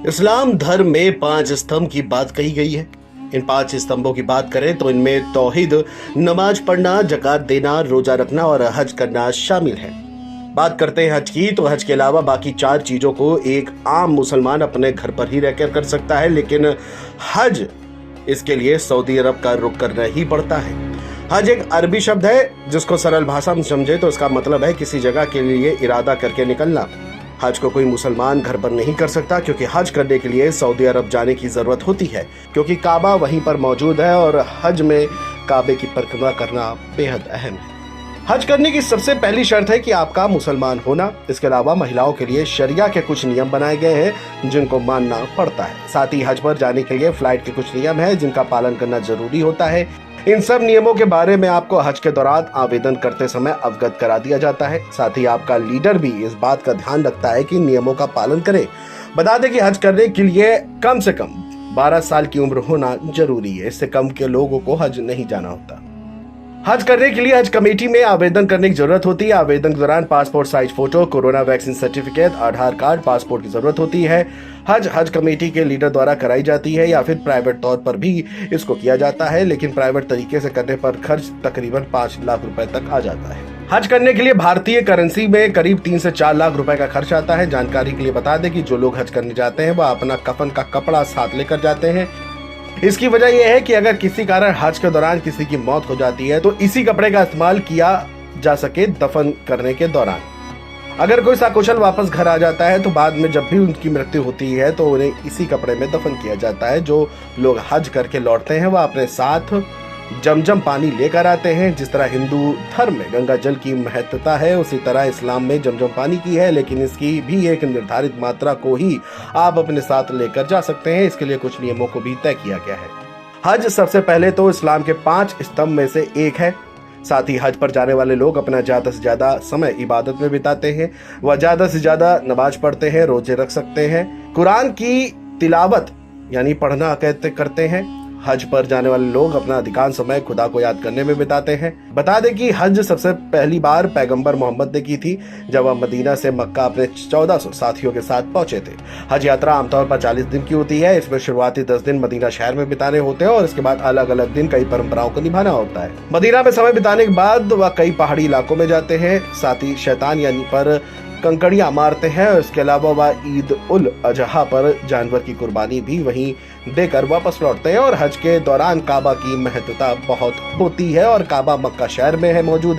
इस्लाम धर्म में 5 स्तंभ की बात कही गई है। इन 5 स्तंभों की बात करें तो इनमें तौहीद, नमाज पढ़ना, ज़कात देना, रोजा रखना और हज करना शामिल है। बात करते हैं हज की, तो हज के अलावा बाकी 4 चीजों को एक आम मुसलमान अपने घर पर ही रहकर कर सकता है, लेकिन हज इसके लिए सऊदी अरब का रुख करना ही पड़ता है। हज एक अरबी शब्द है जिसको सरल भाषा में समझे तो इसका मतलब है किसी जगह के लिए इरादा करके निकलना। हज को कोई मुसलमान घर पर नहीं कर सकता, क्योंकि हज करने के लिए सऊदी अरब जाने की जरूरत होती है, क्योंकि काबा वहीं पर मौजूद है और हज में काबे की परिक्रमा करना बेहद अहम है। हज करने की सबसे पहली शर्त है कि आपका मुसलमान होना। इसके अलावा महिलाओं के लिए शरिया के कुछ नियम बनाए गए हैं जिनको मानना पड़ता है। साथ ही हज पर जाने के लिए फ्लाइट के कुछ नियम हैं जिनका पालन करना जरूरी होता है। इन सब नियमों के बारे में आपको हज के दौरान आवेदन करते समय अवगत करा दिया जाता है। साथ ही आपका लीडर भी इस बात का ध्यान रखता है कि नियमों का पालन करे। बता दें कि हज करने के लिए कम से कम 12 साल की उम्र होना जरूरी है। इससे कम के लोगों को हज नहीं जाना होता। हज करने के लिए हज कमेटी में आवेदन करने की जरूरत होती है। आवेदन के दौरान passport size photo, corona vaccine certificate, Aadhaar card, passport की जरूरत होती है। हज कमेटी के लीडर द्वारा कराई जाती है या फिर प्राइवेट तौर पर भी इसको किया जाता है, लेकिन प्राइवेट तरीके से करने पर खर्च तकरीबन 5 लाख रुपए तक आ जाता है। हज करने के लिए भारतीय करेंसी में करीब 3 से 4 लाख रुपए का खर्च आता है। जानकारी के लिए बता दें कि जो लोग हज करने जाते हैं वह अपना कफन का कपड़ा साथ लेकर जाते हैं। इसकी वजह यह है कि अगर किसी कारण हज के दौरान किसी की मौत हो जाती है तो इसी कपड़े का इस्तेमाल किया जा सके दफन करने के दौरान। अगर कोई सकुशल वापस घर आ जाता है तो बाद में जब भी उनकी मृत्यु होती है तो उन्हें इसी कपड़े में दफन किया जाता है। जो लोग हज करके लौटते हैं वह अपने साथ जमजम पानी लेकर आते हैं। जिस तरह हिंदू धर्म में गंगा जल की महत्वता है, उसी तरह इस्लाम में जमजम पानी की है, लेकिन इसकी भी एक निर्धारित मात्रा को ही आप अपने साथ लेकर जा सकते हैं। इसके लिए कुछ नियमों को भी तय किया गया है। हज सबसे पहले तो इस्लाम के 5 स्तंभ में से एक है। साथ ही हज पर जाने वाले लोग अपना ज्यादा से ज्यादा समय इबादत में बिताते हैं। वह ज्यादा से ज्यादा नमाज पढ़ते हैं, रोजे रख सकते हैं, कुरान की तिलावत यानी पढ़ना करते हैं। हज पर जाने वाले लोग अपना अधिकांश समय खुदा को याद करने में बिताते हैं। बता दें कि हज सबसे पहली बार पैगंबर मोहम्मद ने की थी, जब वह मदीना से मक्का अपने 1400 साथियों के साथ पहुंचे थे। हज यात्रा आमतौर पर 40 दिन की होती है। इसमें शुरुआती 10 दिन मदीना शहर में बिताने होते हैं और इसके बाद अलग अलग दिन कई परंपराओं को निभाना होता है। मदीना में समय बिताने के बाद वह कई पहाड़ी इलाकों में जाते हैं। साथ ही शैतान यानी पर कंकड़ियां मारते हैं और इसके अलावा वह ईद उल अजहा पर जानवर की कुर्बानी भी वहीं देकर वापस लौटते हैं। और हज के दौरान काबा की महत्वता बहुत होती है और काबा मक्का शहर में है मौजूद।